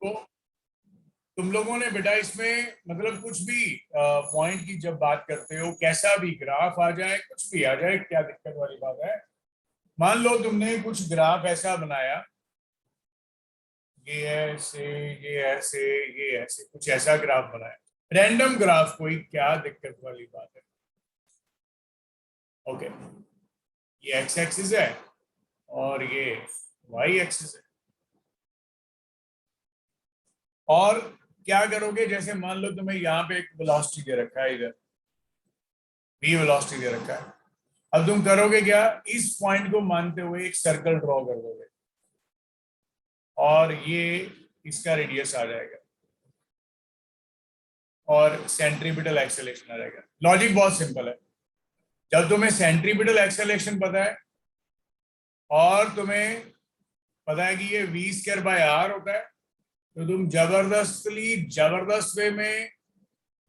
तो तुम लोगों ने बेटा इसमें मतलब कुछ भी पॉइंट की जब बात करते हो, कैसा भी ग्राफ आ जाए, कुछ भी आ जाए, क्या दिक्कत वाली बात है। मान लो तुमने कुछ ग्राफ ऐसा बनाया, ये ऐसे, ये ऐसे, ये ऐसे, कुछ ऐसा ग्राफ बनाया, रैंडम ग्राफ, कोई क्या दिक्कत वाली बात है। ओके, ये एक्स एक्सिस है और ये वाई एक्सिस है। और क्या करोगे, जैसे मान लो तुम्हें यहाँ पे एक वेलोसिटी दे रखा है, इधर v वेलोसिटी दे रखा है। अब तुम करोगे क्या, इस पॉइंट को मानते हुए एक सर्कल ड्रॉ कर दोगे और ये इसका रेडियस आ जाएगा और सेंट्रीपिटल एक्सेलेरेशन आ जाएगा। लॉजिक बहुत सिंपल है। जब तुम्हें सेंट्रीपिटल एक्सेलेरेशन पता है और तुम्हें पता है कि ये v स्क्वायर बाय r होता है, तो तुम जबरदस्त वे में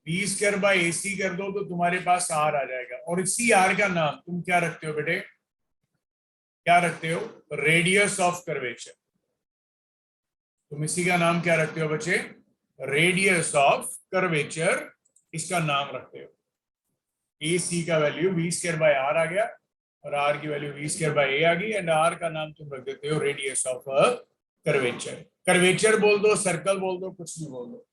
v स्क्वायर बाय ac कर दो तो तुम्हारे पास r आ जाएगा। और इसी r का नाम तुम क्या रखते हो बेटे, क्या रखते हो, रेडियस ऑफ कर्वेचर। तुम इसी का नाम क्या रखते हो बच्चे, रेडियस ऑफ कर्वेचर, इसका नाम रखते हो। ए सी का value V square by R आ गया और आर की value V square by A आ गई, एंड आर का नाम तुम रख देते हो रेडियस ऑफ कर्वेचर। कर्वेचर बोल दो, सर्कल बोल दो, कुछ भी बोल दो,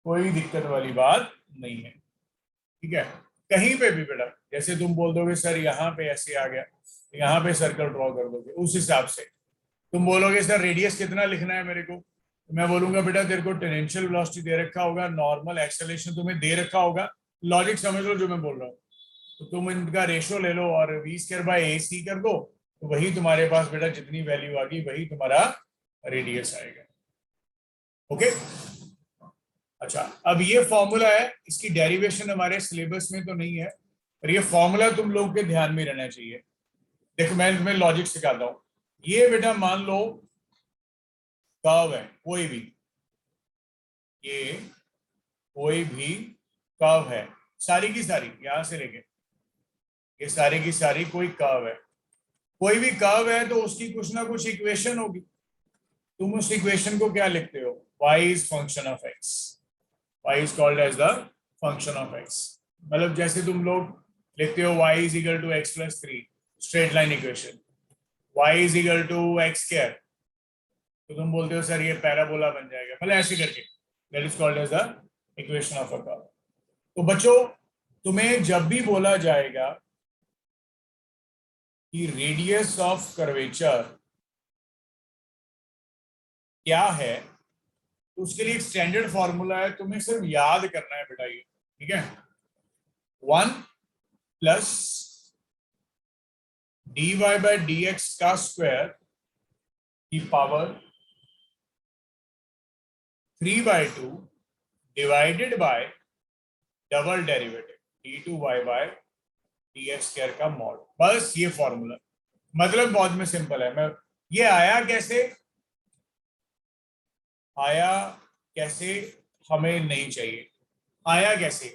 कोई दिक्कत वाली बात नहीं है। ठीक है, कहीं पे भी बेटा, जैसे तुम बोल दोगे सर यहाँ पे ऐसे आ गया, यहाँ पे सर्कल ड्रॉ कर दोगे, उस हिसाब से तुम बोलोगे सर रेडियस कितना लिखना है मेरे को, तो मैं बोलूंगा बेटा तेरे को टेंजेंशियल वेलोसिटी दे रखा होगा, नॉर्मल एक्सेलरेशन तुम्हें दे रखा होगा, लॉजिक समझ लो जो मैं बोल रहा हूँ, तो तुम इनका रेशो ले लो और वी स्क्वायर बाय ए सी कर दो, तो वही तुम्हारे पास बेटा जितनी वैल्यू आ गई वही तुम्हारा रेडियस आएगा। ओके, अच्छा, अब ये फॉर्मूला है, इसकी डेरिवेशन हमारे सिलेबस में तो नहीं है, पर ये फॉर्मूला तुम लोग के ध्यान में रहना चाहिए। देखो मैं लॉजिक सिखाता हूँ। ये बेटा मान लो कर्व है कोई भी, ये कोई भी कर्व है, सारी की सारी यहां से लेके ये सारी की सारी कोई कर्व है, कोई भी कर्व है तो उसकी कुछ ना कुछ इक्वेशन होगी। तुम उस इक्वेशन को क्या लिखते हो, y is function of x, y is called as the function of x। मतलब जैसे तुम लोग लिखते हो y is equal to x plus 3, straight line equation, y is equal to x square, तो तुम बोलते हो सर ये पैराबोला बन जाएगा, मतलब ऐसे करके, that is called as the equation of a curve. तो बच्चों, तुम्हें जब भी बोला जाएगा कि रेडियस ऑफ कर्वेचर क्या है, तो उसके लिए एक स्टैंडर्ड फॉर्मूला है, तुम्हें सिर्फ याद करना है बेटा ये, ठीक है, 1 प्लस dy बाय dx का स्क्वायर की power 3/2 divided by double derivative d2y by dx square का मॉड। बस ये फॉर्मूला, मतलब बहुत में सिंपल है। मैं ये आया कैसे, आया कैसे हमें नहीं चाहिए, आया कैसे,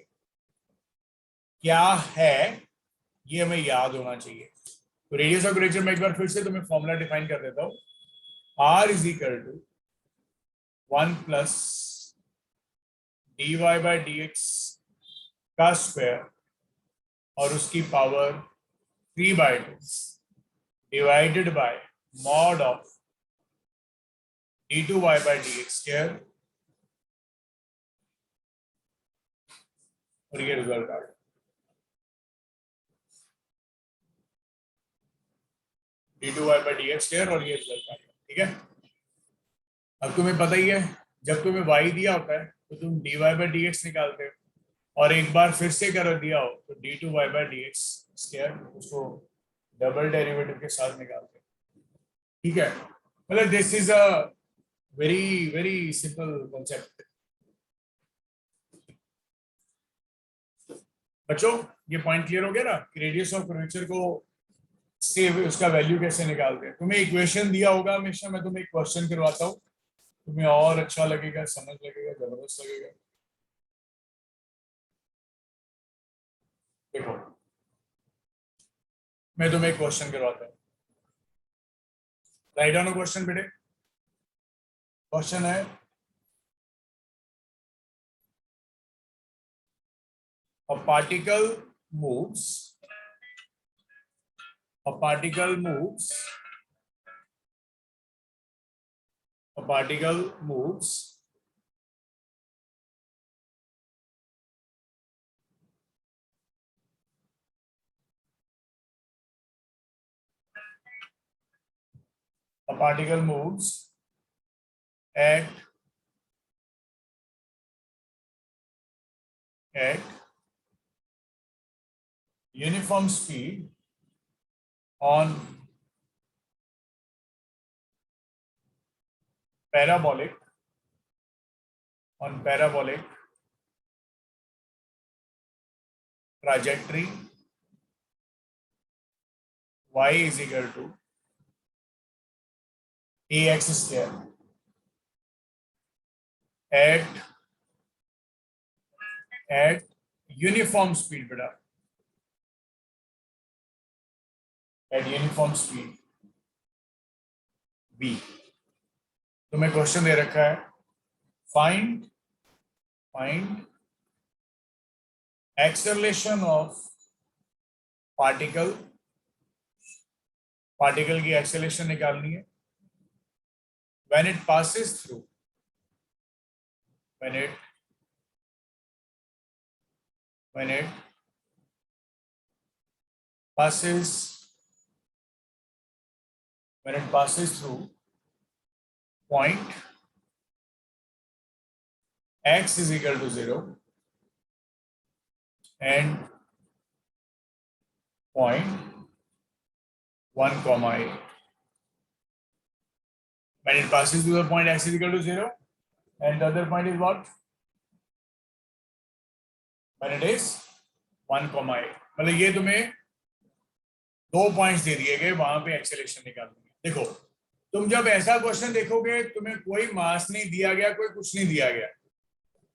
क्या है, ये हमें याद होना चाहिए। तो रेडियस ऑफ कर्वेचर में एक बार फिर से तुम्हें फॉर्मूला डिफाइन कर देता हूं, r is equal to 1 plus dy by dx का स्क्वायर और उसकी power 3/2 divided by mod of d2y by dx square, और ये रिजल्ट आ गया d2y बाय dx स्क्वायर, और ये रिजल्ट आ गया। ठीक है, अब तुम्हें पता ही है, जब तुम्हें y दिया होता है तो तुम dy बाय dx निकालते हो, और एक बार फिर से कर दिया हो तो d2y बाय dx स्क्वायर, उसको डबल डेरिवेटिव के साथ निकालते हो। ठीक है, मतलब this is a very very simple concept. बच्चों, ये पॉइंट क्लियर हो गया ना कि रेडियस ऑफ कर्वेचर को से उसका वैल्यू कैसे निकालते हैं। तुम्हें इक्वेशन दिया होगा, हमेशा मैं तुम्हें एक क्वेश्चन करवाता हूँ, तुम्हें और अच्छा लगेगा, समझ लगेगा, जबरदस्त लगेगा। देखो, मैं तुम्हें एक क्वेश्चन करवाता हूँ, राइट डाउन क्वेश्चन बेटे। क्वेश्चन है a particle moves a particle moves a particle moves a particle moves at uniform speed on parabolic trajectory y is equal to ax square at uniform speed बेटा at uniform speed v। तुम्हें question दे रखा है find acceleration of particle की acceleration निकालनी है when it passes through when it passes through point x is equal to 0 and point 1 comma 8 when it passes through the point x is equal to 0 and the other point is what when it is 1 comma 8 मतलब ये तुम्हें 2 points दे दिए गए वहां पे acceleration निकालनी है। देखो तुम जब ऐसा क्वेश्चन देखोगे तुम्हें कोई मास नहीं दिया गया कोई कुछ नहीं दिया गया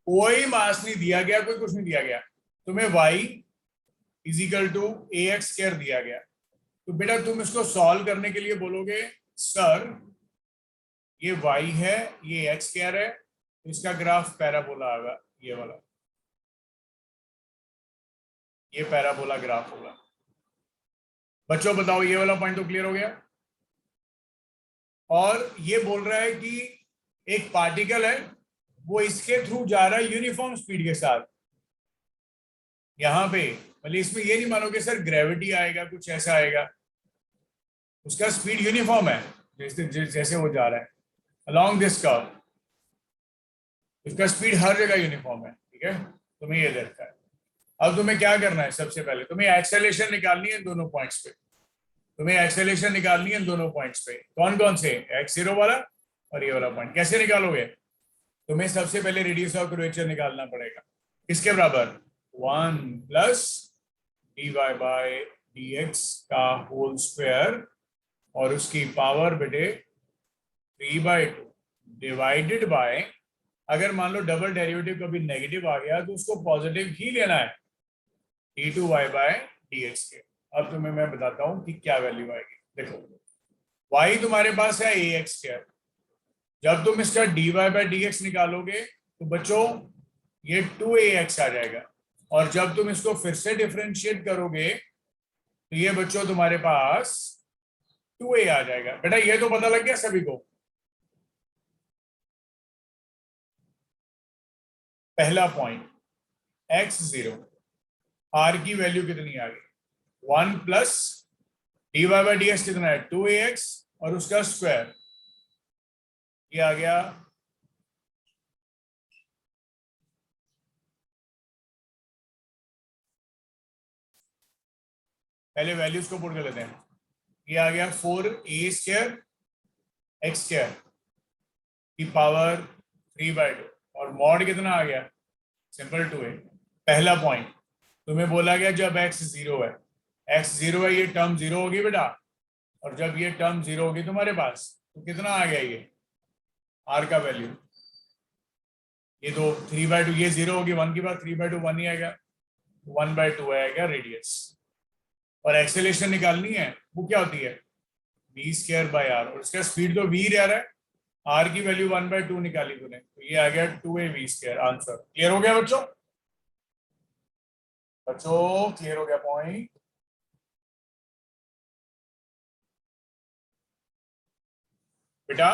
कोई मास नहीं दिया गया कोई कुछ नहीं दिया गया तुम्हें y is equal to ax square दिया गया तो बेटा तुम इसको सॉल्व करने के लिए बोलोगे सर ये y है ये x स्क्वायर है इसका ग्राफ पैराबोला आएगा ये वाला ये पैराबोला ग्राफ होगा। बच्चों बताओ ये वाला पॉइंट तो क्लियर हो गया। और ये बोल रहा है कि एक पार्टिकल है वो इसके थ्रू जा रहा है यूनिफॉर्म स्पीड के साथ यहां पे मतलब इसमें ये नहीं मानोगे सर ग्रेविटी आएगा कुछ ऐसा आएगा उसका स्पीड यूनिफॉर्म है जैसे वो जा रहा है अलोंग दिस कर्व उसका स्पीड हर जगह यूनिफॉर्म है। ठीक है तुम्हें ये देखा है। अब तुम्हें क्या करना है सबसे पहले तुम्हें एक्सेलरेशन निकालनी है दोनों पॉइंट्स पे कौन कौन से x0 वाला और ये वाला पॉइंट कैसे निकालोगे तुम्हें सबसे पहले रेडियस ऑफ कर्वेचर निकालना पड़ेगा किसके बराबर 1 प्लस dy बाय dx का होल स्क्वायर और उसकी पावर बेटे 3/2 डिवाइडेड बाय अगर मान लो डबल डेरिवेटिव कभी नेगेटिव आ गया तो उसको पॉजिटिव ही लेना है d2y बाय dx के। अब तुम्हें मैं बताता हूं कि क्या वैल्यू आएगी। देखो y तुम्हारे पास है ax स्क्वायर जब तुम इसका dy बाय dx निकालोगे तो बच्चों ये 2ax आ जाएगा और जब तुम इसको फिर से डिफरेंशिएट करोगे तो ये बच्चों तुम्हारे पास 2a आ जाएगा। बेटा ये तो पता लग गया सभी को। पहला पॉइंट x0 r की वैल्यू कितनी आ गई 1 प्लस dy बाय dx कितना है 2ax और उसका स्क्वायर ये आ गया पहले वैल्यूज को पुट कर लेते हैं ये आ गया 4a स्क्वायर x स्क्वायर की पावर 3/2 और मॉड कितना आ गया सिंपल 2a। पहला पॉइंट तुम्हें बोला गया जब x 0 है ये टर्म 0 होगी बेटा और जब ये टर्म 0 होगी तुम्हारे पास तो कितना आ गया ये r का वैल्यू ये तो 3/2 ये 0 होगी 1 की बात 3/2 1 ही आएगा 1/2 आएगा रेडियस और एक्सेलरेशन निकालनी है वो क्या होती है v स्क्वायर बाय r और इसका स्पीड तो v रह रहा है r की वैल्यू 1/2 निकाली तूने तो ये आ गया 2a v square answer. Clear हो गया बच्चों। बच्चों क्लियर हो गया पॉइंट? बेटा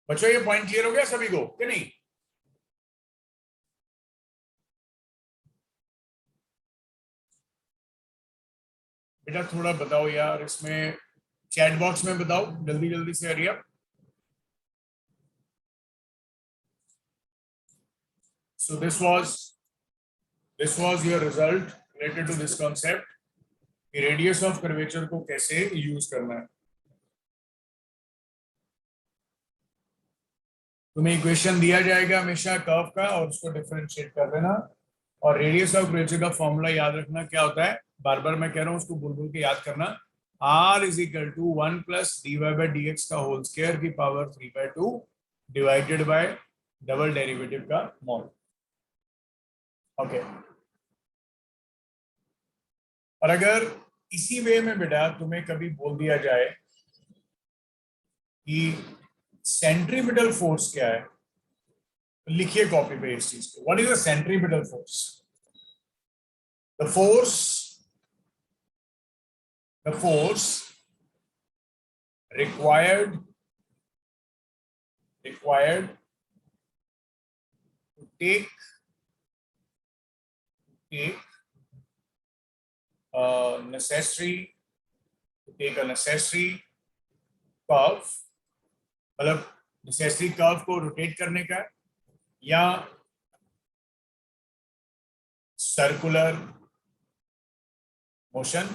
बच्चों ये पॉइंट क्लियर हो गया सभी को कि नहीं? बेटा थोड़ा बताओ यार, इसमें चैट बॉक्स में बताओ जल्दी जल्दी से हरिया। So this was your result related to this concept कि रेडियस ऑफ कर्वेचर को कैसे यूज करना है। तुम्हें इक्वेशन दिया जाएगा हमेशा कर्व का और उसको डिफरेंशिएट कर देना, और रेडियस ऑफ कर्वेचर का फॉर्मूला याद रखना क्या होता है, बार बार मैं कह रहा हूं उसको बोल बोल के याद करना। r is equal to 1 plus dy by dx का होल स्क्वायर की power 3/2 divided by double derivative का मॉड। ओके, और अगर इसी वे में बेटा तुम्हें कभी बोल दिया जाए कि सेंट्रीपिटल फोर्स क्या है, तो लिखिए कॉपी पे इस चीज को। What is the centripetal force? The force required to take a necessary curve, मतलब necessary curve को रोटेट करने का, या circular motion,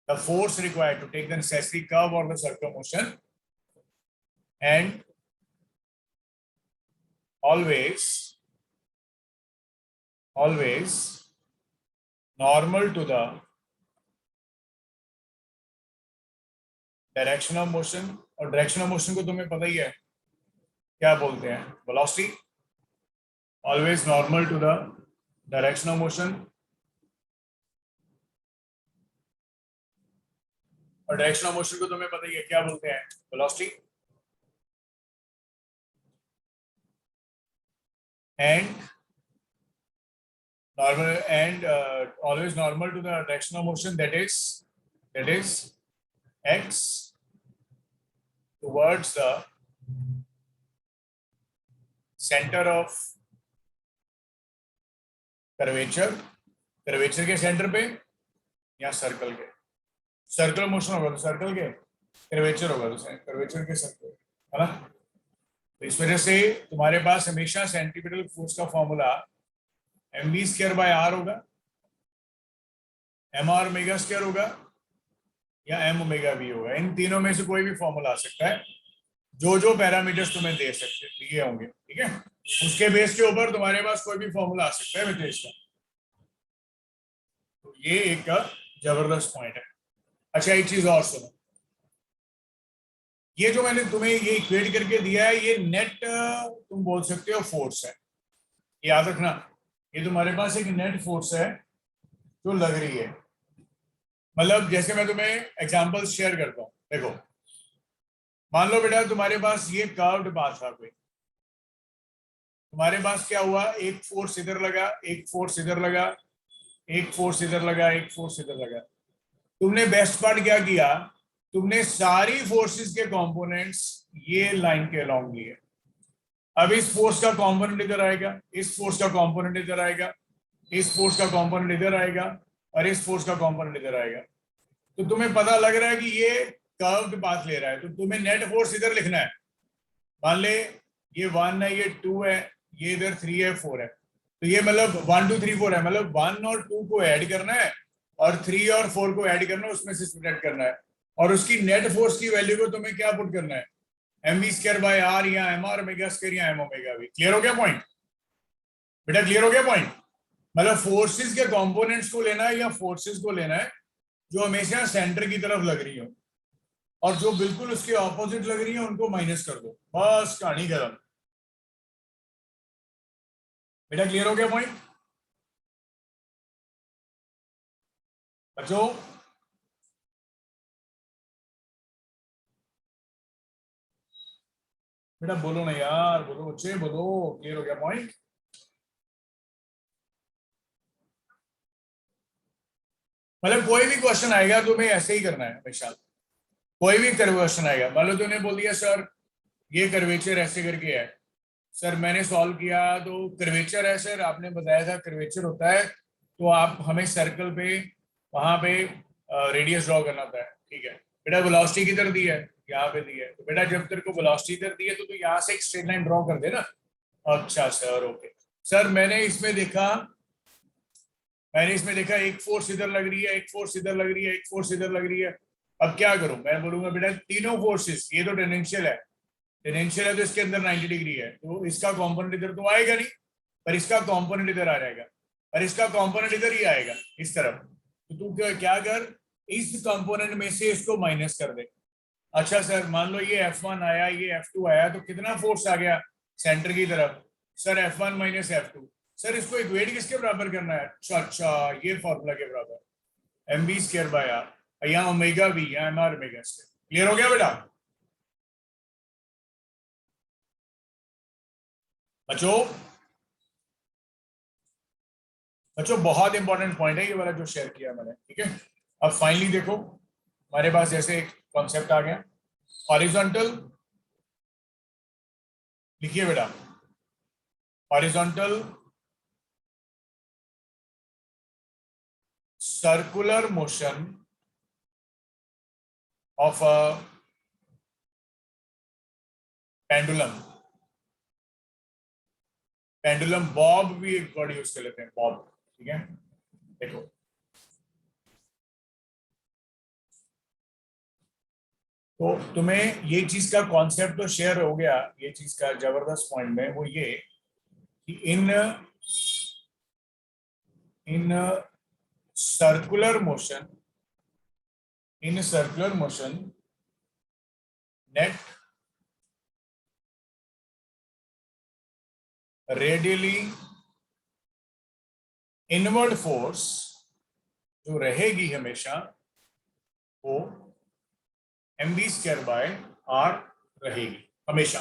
the force required to take the necessary curve or the circular motion, and always normal to the direction of motion. और direction of motion को तुम्हें पता ही है क्या बोलते हैं, velocity. Always normal to the direction of motion, और डायरेक्शन ऑफ मोशन को तुम्हें पता ही है क्या बोलते हैं, velocity. And normal and always normal to the direction of motion, that is x towards the center of curvature के सेंटर पे, या सर्कल के, सर्कुलर मोशन होगा तो सर्कल के, कर्वेचर होगा तो कर्वेचर के सर्कल, है ना। तो इस वजह से तुम्हारे पास हमेशा सेंट्रीपिटल फोर्स का formula mv square by r होगा, mr ओमेगा स्क्वायर होगा, या m ओमेगा v होगा। इन तीनों में से कोई भी फॉर्मूला आ सकता है, जो पैरामीटर्स तुम्हें दे सकते दिए होंगे, ठीक है, उसके बेस के ऊपर तुम्हारे पास कोई भी फॉर्मूला आ सकता है मित्रेश का। तो ये एक जबरदस्त पॉइंट है। अच्छा एक चीज और सुनो, ये जो मैंने तुम्हें ये इक्वेट करके दिया है, ये नेट तुम बोल सकते हो फोर्स है, याद रखना। ये तुम्हारे पास एक नेट फोर्स है जो लग रही है, मतलब जैसे मैं तुम्हें एग्जांपल्स शेयर करता हूं। देखो मान लो बेटा तुम्हारे पास ये कर्व्ड पाथ था कोई, तुम्हारे पास क्या हुआ, एक फोर्स इधर लगा, एक फोर्स इधर लगा, एक फोर्स इधर लगा, एक फोर्स इधर लगा। तुमने बेस्ट पार्ट क्या किया, तुमने सारी फोर्सेस के कंपोनेंट्स ये लाइन के अलोंग लिए। अब इस फोर्स का कंपोनेंट इधर आएगा, इस फोर्स का कंपोनेंट इधर आएगा, इस फोर्स का कंपोनेंट इधर आएगा, और इस फोर्स का कंपोनेंट इधर आएगा। तो तुम्हें पता लग रहा है कि ये कर्व्ड पाथ ले रहा है, तो तुम्हें नेट फोर्स इधर लिखना है। मान ले ये 1 है, ये 2 है, ये इधर 3 है, 4 है, तो ये मतलब 1 2 3 4 है, मतलब 1 और 2 को ऐड करना है और 3 और 4 को ऐड करना है, उसमें से सब्ट्रैक्ट करना है, और उसकी नेट फोर्स की वैल्यू को तुम्हें क्या पुट करना है, mv स्क्वायर बाय r या mr ओमेगा स्क्वायर या m ओमेगा v। क्लियर हो गया पॉइंट बेटा? क्लियर हो गया पॉइंट? मतलब फोर्सेस के कंपोनेंट्स को लेना है, या फोर्सेस को लेना है जो हमेशा सेंटर की तरफ लग रही हो, और जो बिल्कुल उसके ऑपोजिट लग रही है उनको माइनस कर दो, बस कहानी खत्म। बेटा क्लियर हो गया पॉइंट बच्चों? बेटा बोलो ना यार, बोलो बच्चे बोलो, क्लियर हो गया पॉइंट? मतलब कोई भी क्वेश्चन आएगा तुम्हें ऐसे ही करना है हमेशा। कोई भी क्वेश्चन आएगा, मान लो तूने बोल दिया सर ये कर्वेचर ऐसे करके है, सर मैंने सॉल्व किया तो कर्वेचर है सर, आपने बताया था कर्वेचर होता है, तो आप हमें सर्कल पे वहां पे रेडियस ड्रॉ करना था, ठीक है बेटा। वेलोसिटी किधर दी है? यहाँ पे दी है, तो बेटा जब तेरे को वेलोसिटी इधर दी है तो तू यहाँ से एक स्ट्रेट लाइन ड्रॉ कर दे ना। अच्छा सर, ओके सर, मैंने इसमें देखा एक फोर्स इधर लग रही है, एक फोर्स इधर लग रही है, एक फोर्स इधर लग रही है। अब क्या करूं? मैं बोलूंगा बेटा तीनों फोर्सेस, ये तो टेंजेंशियल है, टेंजेंशियल है तो इसके अंदर 90 डिग्री है, तो इसका कंपोनेंट इधर तो आएगा नहीं, पर इसका कंपोनेंट इधर आ जाएगा, और इसका कंपोनेंट इधर ही आएगा इस तरफ। तो तू क्या कर, इस कंपोनेंट में से इसको माइनस कर दे। अच्छा सर, मान लो ये F1 आया, ये F2 आया, तो कितना फोर्स आ गया सेंटर की तरफ? Sir F1 minus F2। Sir इसको इक्वेट किसके बराबर करना है? अच्छा अच्छा, ये फॉर्मूला के बराबर, mv स्क्वायर बाय r, यहाँ ओमेगा v, यहाँ mr ओमेगा स्क्वायर। क्लियर हो गया बेटा? बच्चों बच्चों बहुत इंपॉर्टेंट पॉइंट है ये वाला जो शेयर किया मैंने, ठीक है। अब फाइनली देखो, हमारे पास जैसे एक कॉन्सेप्ट आ गया, हॉरिजॉन्टल, लिखिए बेटा, horizontal circular motion of a pendulum. Pendulum Bob भी एक वर्ड यूज कर लेते हैं, बॉब, ठीक है। देखो तो तुम्हें ये चीज का कॉन्सेप्ट तो शेयर हो गया, ये चीज का जबरदस्त पॉइंट में वो ये कि in circular motion, net radially inward force जो रहेगी हमेशा, वो mv स्क्वायर बाय r रहेगी हमेशा।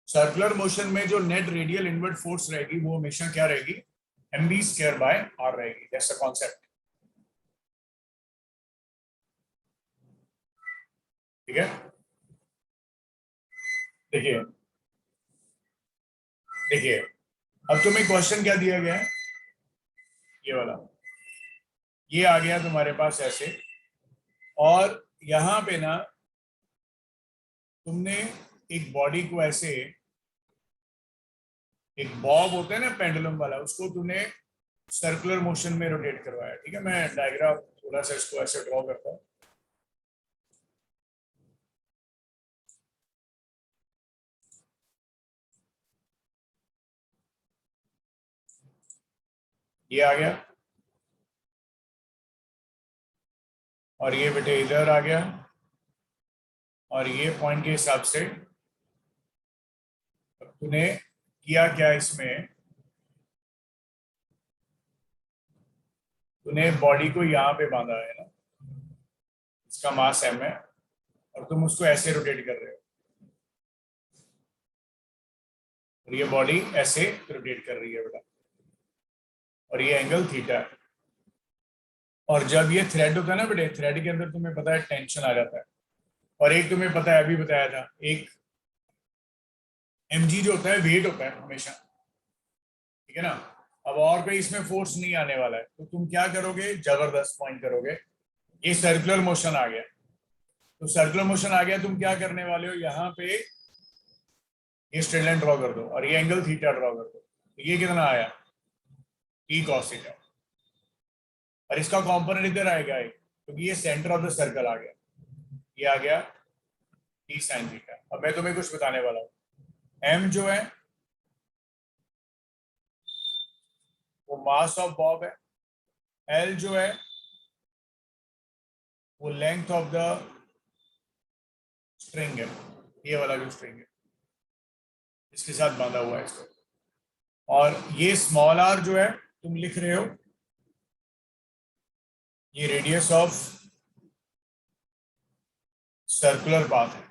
सर्कुलर मोशन में जो नेट रेडियल इनवर्ड फोर्स रहेगी वो हमेशा क्या रहेगी? mv स्क्वायर बाय r रहेगी। दैट्स द कॉन्सेप्ट, ठीक है। देखिए देखिए, अब तुम्हें क्वेश्चन क्या दिया गया है, ये वाला, ये आ गया तुम्हारे पास ऐसे, और यहां पे ना तुमने एक बॉडी को ऐसे, एक बॉब होता है ना पेंडुलम वाला, उसको तूने सर्कुलर मोशन में रोटेट करवाया, ठीक है। मैं डायग्राम थोड़ा सा इसको ऐसे ड्रॉ करता हूं। ये आ गया, और ये बेटे इधर आ गया, और ये पॉइंट के हिसाब से तूने किया क्या इसमें, तूने बॉडी को यहाँ पे बांधा है ना, इसका मास m है, और तुम उसको ऐसे रोटेट कर रहे हो, और ये बॉडी ऐसे रोटेट कर रही है बेटा, और ये एंगल थीटा है। और जब ये थ्रेड होता है ना बेटे, थ्रेड के अंदर तुम्हें पता है टेंशन आ जाता है, और एक तुम्हें पता है, अभी बताया था, एक mg जो होता है वेट होता है हमेशा, ठीक है ना। अब और कोई इसमें फोर्स नहीं आने वाला है, तो तुम क्या करोगे? जबरदस्त पॉइंट करोगे, ये सर्कुलर मोशन आ गया, तो सर्कुलर मोशन आ गया, तुम क्या करने वाले हो, यहाँ पे ये स्ट्रेट लाइन ड्रॉ कर दो, और ये एंगल थीटा ड्रॉ कर दो, तो ये कितना आया? टी कॉस थीटा, और इसका कंपोनेंट इधर आएगा एक, क्योंकि ये सेंटर ऑफ द सर्कल आ गया, ये आ गया टी साइन थीटा। अब मैं तुम्हें कुछ बताने वाला हूँ, एम जो है वो मास ऑफ बॉब है, एल जो है वो लेंथ ऑफ द स्ट्रिंग है, ये वाला जो स्ट्रिंग है इसके साथ बांधा हुआ है इसको, और ये स्मॉल आर जो है तुम लिख रहे हो, ये रेडियस ऑफ सर्कुलर पाथ है,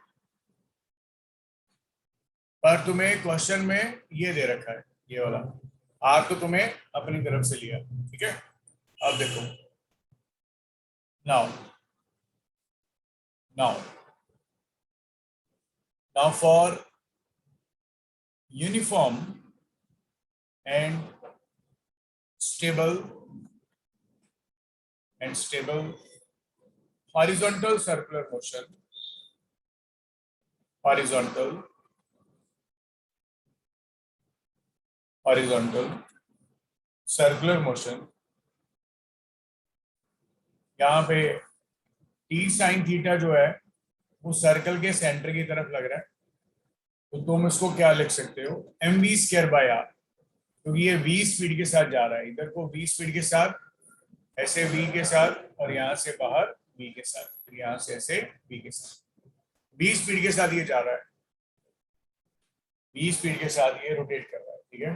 पर तुम्हें क्वेश्चन में ये दे रखा है, ये वाला आर तो तुम्हें अपनी तरफ से लिया, ठीक है। अब देखो, now now now for uniform and stable horizontal circular motion, horizontal circular motion, यहाँ पे t sin थीटा जो है वो सर्कल के सेंटर की तरफ लग रहा है, तो तुम इसको क्या लिख सकते हो, mv स्क्वायर बाय r, क्योंकि ये v स्पीड के साथ जा रहा है, इधर को v स्पीड के साथ, ऐसे v के साथ, और यहाँ से बाहर v के साथ, फिर यहाँ से ऐसे v के साथ, v स्पीड के साथ ये जा रहा है, v स्पीड के साथ ये रोटेट कर रहा है, ठीक है,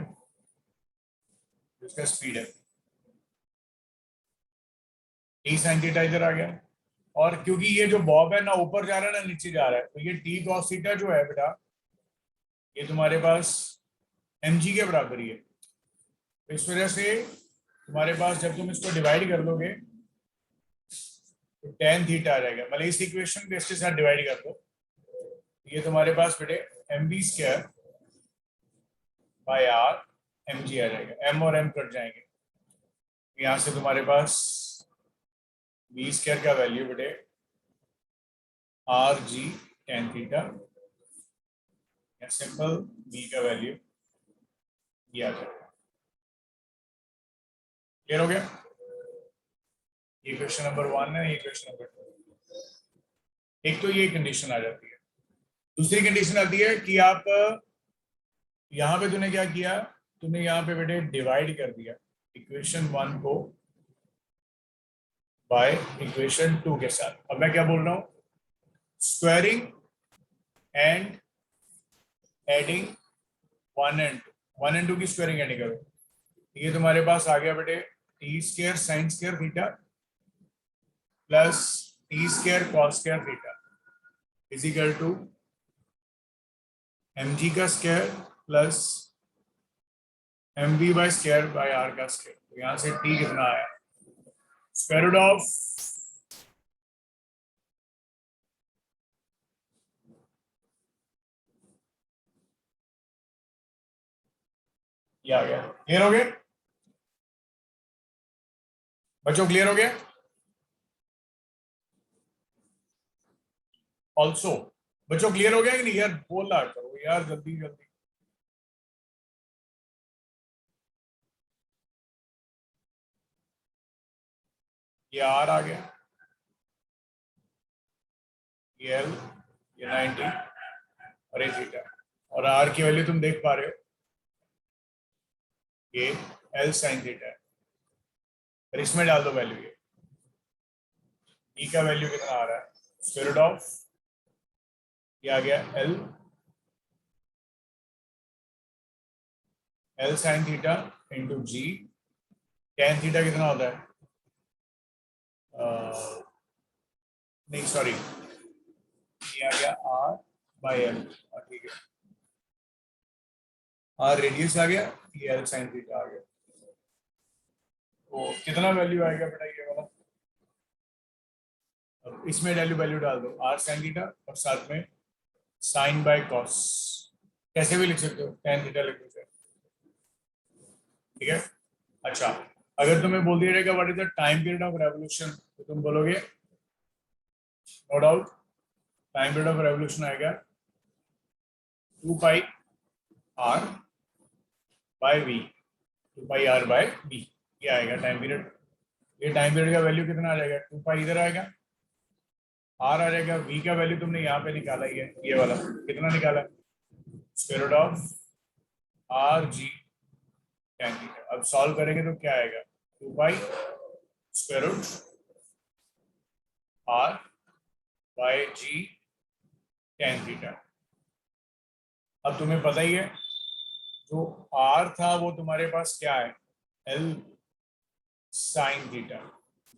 इसका स्पीड है। टी साइन थीटा इधर आ गया, और क्योंकि ये जो बॉब है ना ऊपर जा रहा है ना नीचे जा रहा है, तो ये टी कॉस थीटा जो है बेटा, ये तुम्हारे पास mg के बराबर ही है, तो इस वजह से तुम्हारे पास जब तुम इसको डिवाइड कर दोगे तो tan थीटा आ जाएगा, मतलब इस इक्वेशन को इसके साथ डिवाइड कर दो, ये तुम्हारे पास बेटे mv square by r mg आ जाएगा, m और m कट जाएंगे, यहाँ से तुम्हारे पास v स्क्वायर का वैल्यू बेटे आर जी tan थीटा, या सिंपल v का वैल्यू ये आ जाएगा। क्लियर हो गया? ये क्वेश्चन नंबर 1 है, ये क्वेश्चन नंबर 2। एक तो ये कंडीशन आ जाती है, दूसरी कंडीशन आती है कि आप यहाँ पे तूने क्या किया, तूने यहाँ पे बेटे डिवाइड कर दिया इक्वेशन 1 को बाय इक्वेशन 2 के साथ। अब मैं क्या बोल रहा हूँ, स्क्वायरिंग एंड एडिंग 1 and 2 की स्क्वायरिंग एडिंग करो, ये तुम्हारे पास आ गया बेटे T square sine square theta plus T square cos square theta is equal to mg का square plus mv by square by r का स्क्वायर। तो यहाँ से t कितना आया, स्क्वायर रूट ऑफ ये आ गया। क्लियर हो गया बच्चों, क्लियर हो गया? ऑल्सो बच्चों क्लियर हो गया कि नहीं यार, बोल रहा करो यार जल्दी जल्दी। ये आर आ गया, ये एल, ये 90 और ये थीटा, और आर की वैल्यू तुम देख पा रहे हो, ये एल साइन थीटा है, और इसमें डाल दो वैल्यू, ये ई का वैल्यू कितना आ रहा है, स्क्वायर रूट ऑफ ये आ गया एल साइन थीटा इंटू जी, टेन थीटा कितना होता है, नहीं सॉरी, ये आ गया आर बाई एल, ठीक है, आर रेडियस आ गया, ये एल साइन थीटा आ गया, तो कितना वैल्यू आएगा बेटा ये वाला, अब इसमें वैल्यू डाल दो आर साइन थीटा और साथ में साइन बाय कॉस, कैसे भी लिख सकते हो, टेन थीटा लिख सकते हो, ठीक है। अच्छा, अगर तुम्हें बोल दिया जाएगा what is the time period of revolution, तो तुम बोलोगे no doubt time period of revolution आएगा 2 pi R by V, 2 pi R by V, ये आएगा टाइम पीरियड। ये टाइम पीरियड का वैल्यू कितना आ जाएगा, 2 पाई इधर आएगा, आर आ जाएगा, वी का वैल्यू तुमने यहाँ पे निकाला ही है, ये वाला कितना निकाला, square root of r g tan theta. अब सॉल्व करेंगे तो क्या आएगा, 2 pi square root r by g tan theta. अब तुम्हें पता ही है जो आर था वो तुम्हारे पास क्या है, एल साइन थीटा।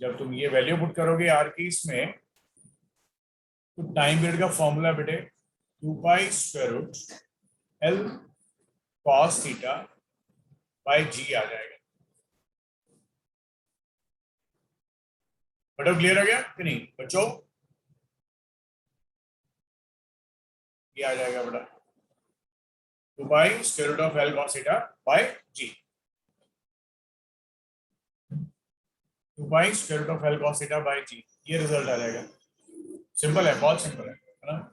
जब तुम ये वैल्यू पुट करोगे आर की इसमें, तो टाइम पीरियड का फॉर्मूला बेटे 2 pi square root L cos theta by G आ जाएगा। बटो क्लियर हो गया कि नहीं बच्चों? ये आ जाएगा बेटा 2 pi square root of L cos theta by G. 2 pi square root of L cos theta by G, ये रिजल्ट आ जाएगा। सिंपल है, बहुत सिंपल है ना।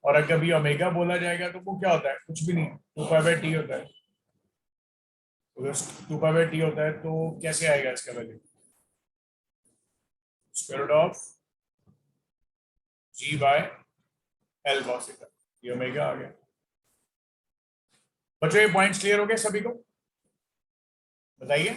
और अगर कभी ओमेगा बोला जाएगा तो वो क्या होता है? कुछ भी नहीं, 2 पाई बाय टी होता है। अगर 2 पाई बाय टी होता है तो कैसे आएगा इसका value? Square root of g by l cos theta, ये ओमेगा आ गया। बच्चों ये पॉइंट्स क्लियर हो गए सभी को? बताइए।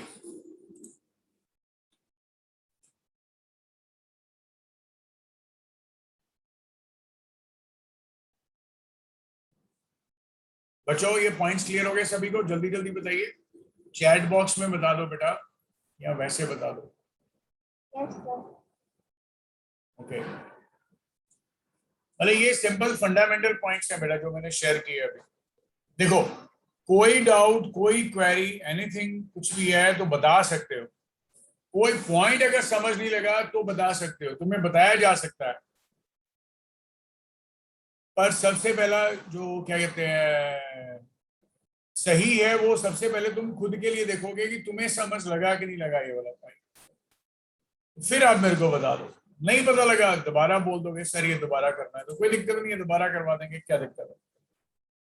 बच्चों ये पॉइंट्स क्लियर हो गए सभी को? जल्दी जल्दी बताइए, चैट बॉक्स में बता दो बेटा या वैसे बता दो। ओके अरे ये सिंपल फंडामेंटल पॉइंट्स हैं बेटा जो मैंने शेयर किए अभी। देखो कोई डाउट, कोई क्वेरी, एनीथिंग कुछ भी है तो बता सकते हो। कोई पॉइंट अगर समझ नहीं लगा तो बता सकते हो, तुम्हें बताया जा सकता है। पर सबसे पहला जो क्या कहते हैं सही है, वो सबसे पहले तुम खुद के लिए देखोगे कि तुम्हें समझ लगा कि नहीं लगा ये वाला पॉइंट, फिर आप मेरे को बता दो। नहीं पता लगा दोबारा बोल दोगे सर ये दोबारा करना है, तो कोई दिक्कत नहीं है, दोबारा करवा देंगे, क्या दिक्कत है।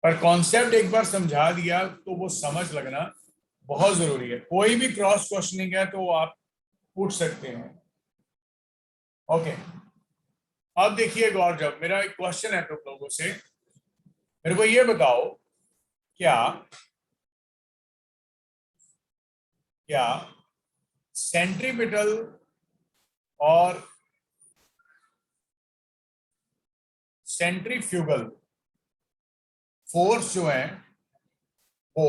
पर कॉन्सेप्ट एक बार समझा दिया तो वो समझ लगना बहुत जरूरी है। कोई भी क्रॉस क्वेश्चनिंग है तो आप पूछ सकते हैं। ओके अब देखिए गौर, जब मेरा एक क्वेश्चन है तुम लोगों से, मेरे को ये बताओ क्या क्या सेंट्रीपिटल और सेंट्रीफ्यूगल फोर्स जो है वो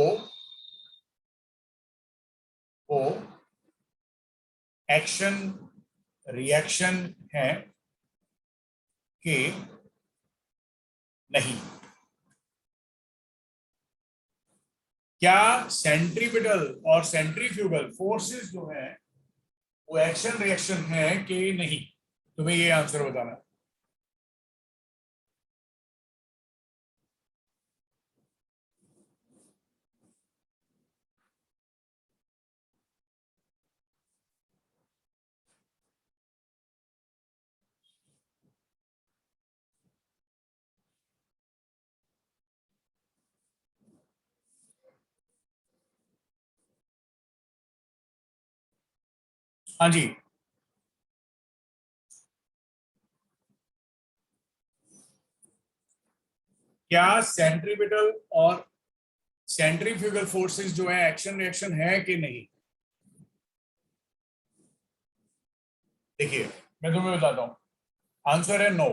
वो एक्शन रिएक्शन है कि नहीं? क्या सेंट्रीपिटल और सेंट्रीफ्यूगल फोर्सेस जो है वो एक्शन रिएक्शन है कि नहीं? तुम्हें ये आंसर बताना है। हाँ जी, क्या सेंट्रीपिटल और सेंट्रीफ्यूगल फोर्सेस जो है एक्शन रिएक्शन है कि नहीं? देखिए मैं तुम्हें बताता हूं, आंसर है नो।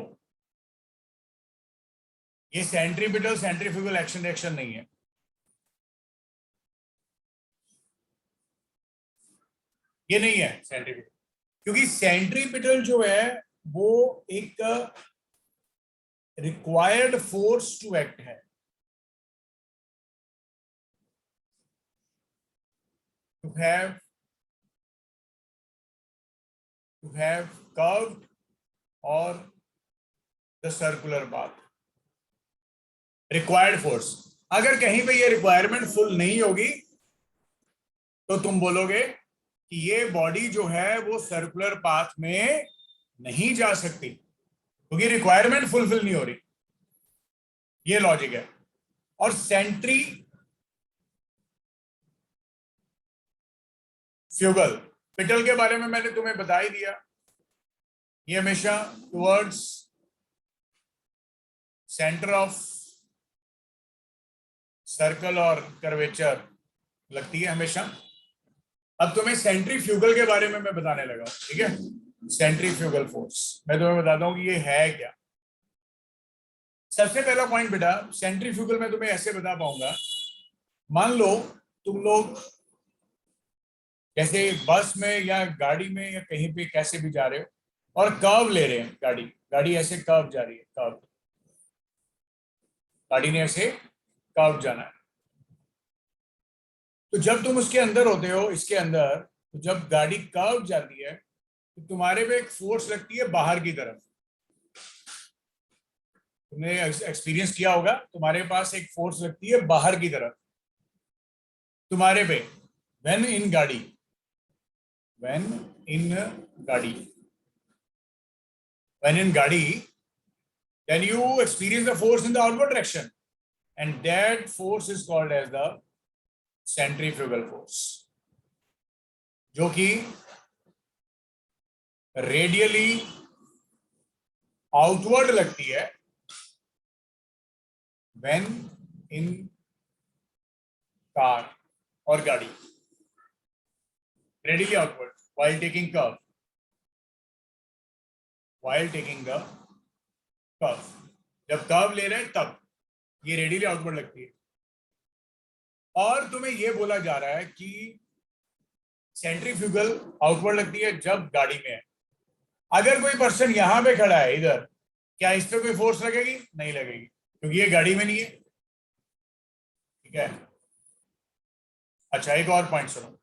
ये सेंट्रीपिटल सेंट्रीफ्यूगल एक्शन रिएक्शन नहीं है। ये नहीं है सेंट्रीपिटल, क्योंकि सेंट्रीपिटल जो है वो एक रिक्वायर्ड फोर्स टू एक्ट है। टू हैव कर्व्ड और the circular path, required force. अगर कहीं पे ये रिक्वायरमेंट फुल नहीं होगी तो तुम बोलोगे कि ये बॉडी जो है वो सर्कुलर पाथ में नहीं जा सकती, क्योंकि रिक्वायरमेंट फुलफिल नहीं हो रही। ये लॉजिक है। और सेंट्री फ्यूगल पिटल के बारे में मैंने तुम्हें बता ही दिया, ये हमेशा टुवर्ड्स सेंटर ऑफ सर्कल और कर्वेचर लगती है हमेशा। अब तुम्हें सेंट्रीफ्यूगल के बारे में मैं बताने लगा, ठीक है? सेंट्रीफ्यूगल फोर्स मैं तुम्हें बताता हूं कि ये है क्या। सबसे पहला पॉइंट बेटा, सेंट्रीफ्यूगल में तुम्हें ऐसे बता पाऊंगा, मान लो तुम लोग जैसे बस में या गाड़ी में या कहीं पे कैसे भी जा रहे हो और कर्व ले रहे हैं, गाड़ी गाड़ी ऐसे कर्व जा रही है, कर्व गाड़ी ने ऐसे कर्व जाना है। तो जब तुम उसके अंदर होते हो, इसके अंदर, तो जब गाड़ी कर्व जाती है तो तुम्हारे पे एक फोर्स लगती है बाहर की तरफ। तुमने एक्सपीरियंस किया होगा, तुम्हारे पास एक फोर्स लगती है बाहर की तरफ तुम्हारे पे, व्हेन इन गाड़ी, व्हेन इन गाड़ी, when in gadi, then you experience the force in the outward direction, and that force is called as the centrifugal force, जो कि रेडियली आउटवर्ड लगती है when in कार और गाड़ी, radially outward while taking curve, while taking the curve, जब curve ले रहे हैं तब ये रेडियली आउटवर्ड लगती है। और तुम्हें ये बोला जा रहा है कि सेंट्रीफ्यूगल आउटवर्ड लगती है जब गाड़ी में है। अगर कोई पर्सन यहां पे खड़ा है इधर, क्या इस पे कोई फोर्स लगेगी? नहीं लगेगी, क्योंकि ये गाड़ी में नहीं है। ठीक है, अच्छा एक और पॉइंट सुनो।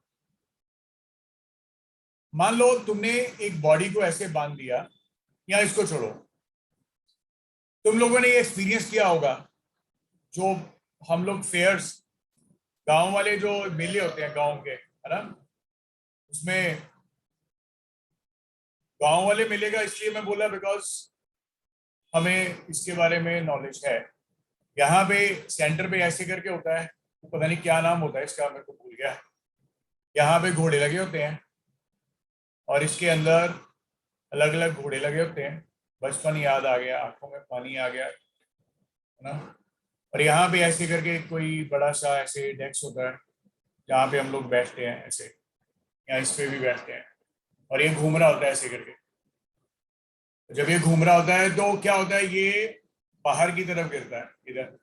मान लो तुमने एक बॉडी को ऐसे बांध दिया, या इसको छोड़ो, तुम लोगों ने ये एक्सपीरियंस किया होगा, जो हम लोग फेयर्स, गांव वाले जो मेले होते हैं गांव के, है ना, उसमें गांव वाले मेले का इसलिए मैं बोला बिकॉज हमें इसके बारे में नॉलेज है। यहाँ पे सेंटर पे ऐसे करके होता है, पता नहीं क्या नाम होता है इसका, मेरे को भूल गया। यहाँ पे घोड़े लगे होते हैं और इसके अंदर अलग अलग घोड़े लगे होते हैं। बचपन याद आ गया, आंखों में पानी आ गया, है ना। और यहाँ पे ऐसे करके कोई बड़ा सा ऐसे डेस्क होता है जहाँ पे हम लोग बैठते हैं ऐसे, या इस पे भी बैठते हैं, और ये घूम रहा होता है ऐसे करके। जब ये घूम रहा होता है तो क्या होता है, ये बाहर की तरफ गिरता है। इधर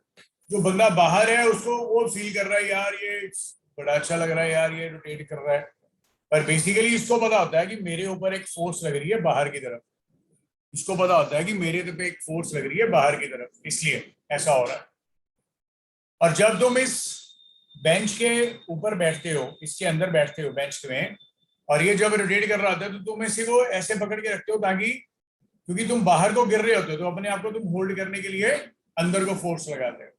जो बंदा बाहर है उसको वो फील कर रहा है, यार ये बड़ा अच्छा लग रहा है, यार ये रोटेट कर रहा है, पर बेसिकली इसको पता होता है कि मेरे ऊपर एक फोर्स लग रही है बाहर की तरफ। इसको पता होता है कि मेरे पे एक फोर्स लग रही है बाहर की तरफ, इसलिए ऐसा हो रहा है। और जब तुम इस बेंच के ऊपर बैठते हो, इसके अंदर बैठते हो बेंच में, और ये जब रोटेट कर रहा होता है तो तुम इसी को ऐसे पकड़ के रखते हो, ताकि, क्योंकि तुम बाहर को गिर रहे होते हो तो अपने आप को तुम होल्ड करने के लिए अंदर को फोर्स लगाते हो।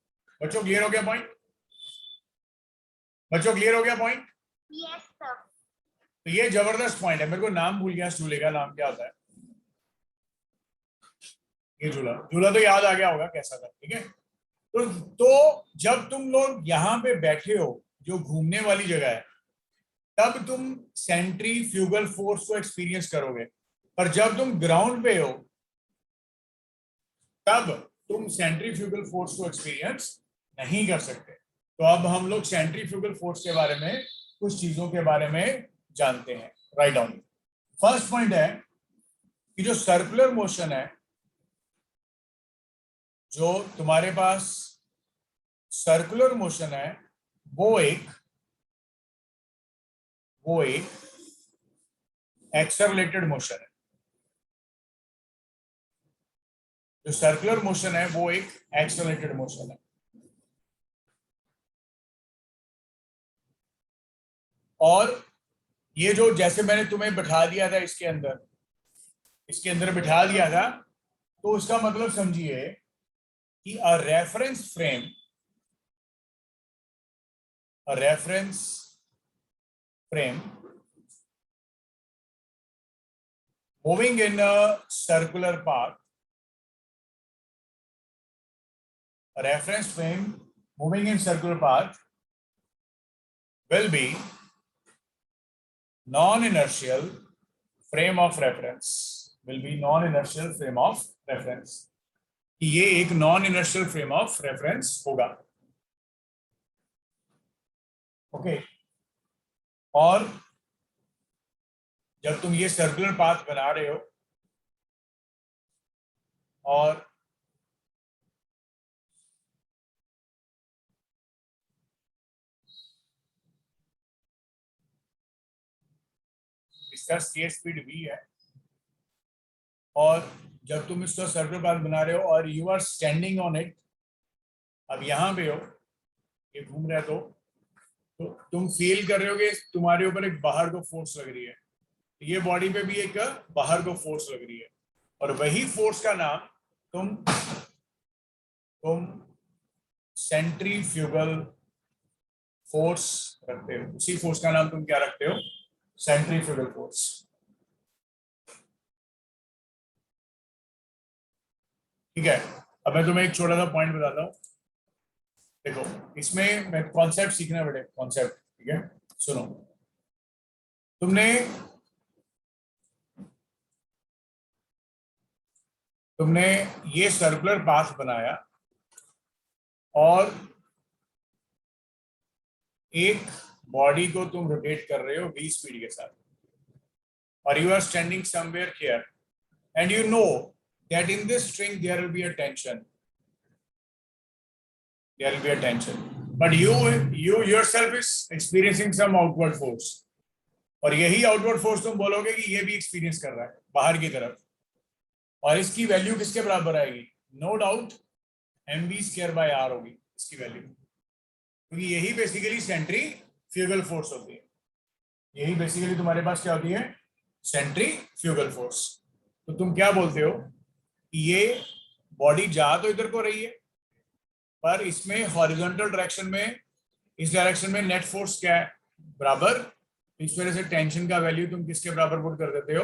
बच्चों क्लियर हो गया पॉइंट? बच्चों क्लियर हो गया पॉइंट? Yes sir. तो ये जबरदस्त पॉइंट है। मेरे को नाम भूल गया, झूले का नाम क्या होता है? ये झूला, झूला तो याद आ गया होगा कैसा था। ठीक है, तो जब तुम लोग यहाँ पे बैठे हो, जो घूमने वाली जगह है, तब तुम सेंट्रीफ्यूगल फोर्स को एक्सपीरियंस करोगे। पर जब तुम ग्राउंड पे हो तब तुम सेंट्रीफ्यूगल फोर्स को एक्सपीरियंस नहीं कर सकते। तो अब हम लोग सेंट्रीफ्यूगल फोर्स के बारे में, कुछ चीजों के बारे में जानते हैं। Write down. फर्स्ट पॉइंट है कि जो सर्कुलर मोशन है, जो तुम्हारे पास सर्कुलर मोशन है, वो एक एक्सेलरेटेड मोशन है। जो सर्कुलर मोशन है वो एक एक्सेलरेटेड मोशन है। और ये जो, जैसे मैंने तुम्हें बैठा दिया था इसके अंदर बिठा दिया था, तो उसका मतलब समझिए कि a reference frame moving in a circular path, a reference frame moving in circular path will be non-inertial frame of reference, कि ये एक non inertial frame of reference होगा। ओके, और जब तुम ये सर्कुलर पाथ बना रहे हो और इसका स्केल स्पीड v है, और जब तुम इसका सर्कुलर पाथ बना रहे हो और you are standing on it, अब यहां पे हो ये घूम रहा है तो तुम फील कर रहे हो कि तुम्हारे ऊपर एक बाहर को फोर्स लग रही है, ये बॉडी पे भी एक बाहर को फोर्स लग रही है, और वही फोर्स का नाम तुम सेंट्रीफ्यूगल फोर्स रखते हो। उसी फोर्स का नाम तुम क्या रखते हो? Centrifugal force. ठीक है, अब मैं तुम्हें एक छोटा सा पॉइंट बताता हूं। देखो, इसमें मैं कॉन्सेप्ट सीखना बेटे, कॉन्सेप्ट। ठीक है, सुनो। तुमने ये सर्कुलर पाथ बनाया और एक बॉडी को तुम रोटेट कर रहे हो v स्पीड के साथ, और you are standing somewhere here, and you know that in this string there will be a tension, but you yourself is experiencing some outward force, और यही आउटवर्ड फोर्स तुम बोलोगे कि ये भी एक्सपीरियंस कर रहा है बाहर की तरफ, और इसकी वैल्यू किसके बराबर आएगी? नो डाउट mv²/r होगी इसकी वैल्यू, क्योंकि यही बेसिकली सेंट्रीफ्यूगल फोर्स होती है। यही बेसिकली तुम्हारे पास क्या होती है? Centrifugal force. तो तुम क्या बोलते हो कि ये बॉडी जा तो इधर को रही है, पर इसमें हॉरिजॉन्टल डायरेक्शन में, इस डायरेक्शन में नेट फोर्स क्या है? बराबर। इस वजह से टेंशन का वैल्यू तुम किसके बराबर पुट कर देते हो?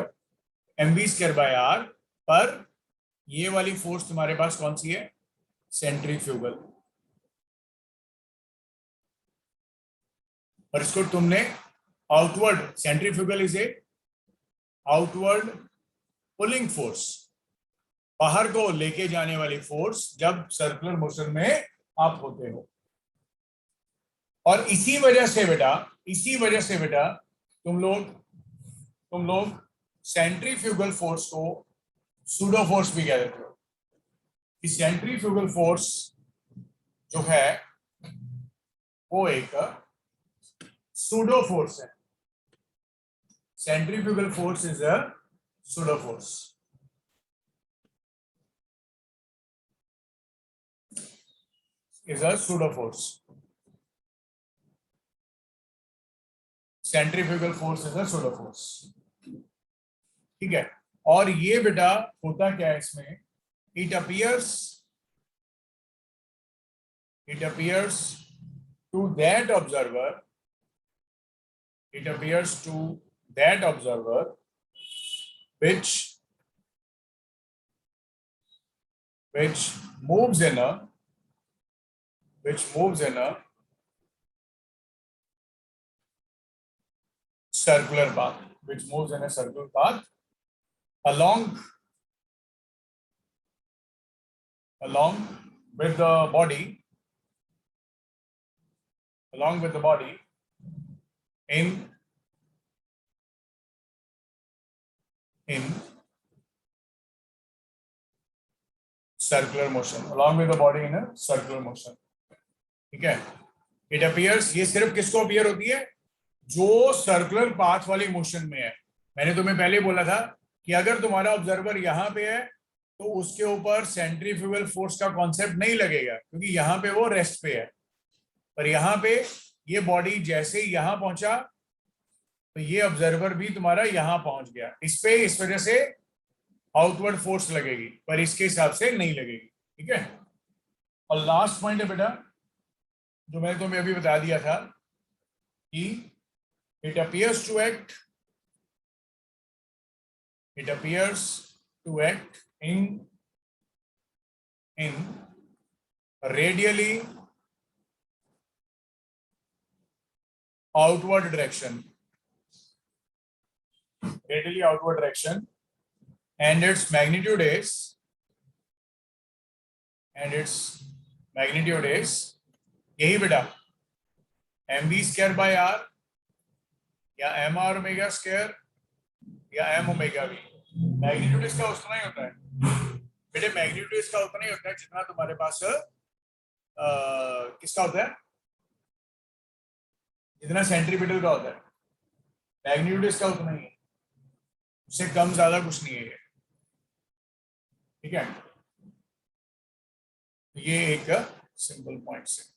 mv²/r। पर ये वाली फोर्स तुम्हारे पास कौन सी है? सेंट्रीफ्यूगल। पर इसको तुमने outward, centrifugal is a outward pulling force, बाहर को लेके जाने वाली फोर्स जब सर्कुलर मोशन में आप होते हो। और इसी वजह से बेटा तुम लोग सेंट्रीफ्यूगल फोर्स को सूडो फोर्स भी कह देते हो। कि सेंट्रीफ्यूगल फोर्स जो है वो एक सूडो फोर्स है। Centrifugal force is a pseudo force. is a pseudo force. Centrifugal force is a pseudo force. ठीक है, और ये बेटा होता क्या है इसमें? It appears to that observer, which moves in a circular path, along with the body, in circular motion, ठीक है। इट अपीयर्स, ये सिर्फ किसको अपीयर होती है? जो सर्कुलर पाथ वाली मोशन में है। मैंने तुम्हें पहले बोला था कि अगर तुम्हारा ऑब्जर्वर यहाँ पे है तो उसके ऊपर सेंट्रीफ्यूगल फोर्स का कॉन्सेप्ट नहीं लगेगा, क्योंकि यहाँ पे वो रेस्ट पे है। पर यहाँ पे ये बॉडी जैसे ही यहाँ पहुंचा तो ये ऑब्जर्वर भी तुम्हारा यहाँ पहुंच गया, इस वजह से आउटवर्ड फोर्स लगेगी, पर इसके हिसाब से नहीं लगेगी। ठीक है, और लास्ट पॉइंट है बेटा जो मैंने तुम्हें अभी बता दिया था कि it appears to act in radially outward direction, and its magnitude is यही बेटा mv²/r या mr⍵² या m⍵v। मैग्नीट्यूड इसका उतना ही होता है बेटे, मैग्नीट्यूड इसका उतना ही होता है जितना तुम्हारे पास किसका होता है? जितना सेंट्रीपिटल का होता है। मैग्नीट्यूड इसका उतना ही है, उससे कम ज्यादा कुछ नहीं है ये। ठीक है, ये एक सिंपल पॉइंट है।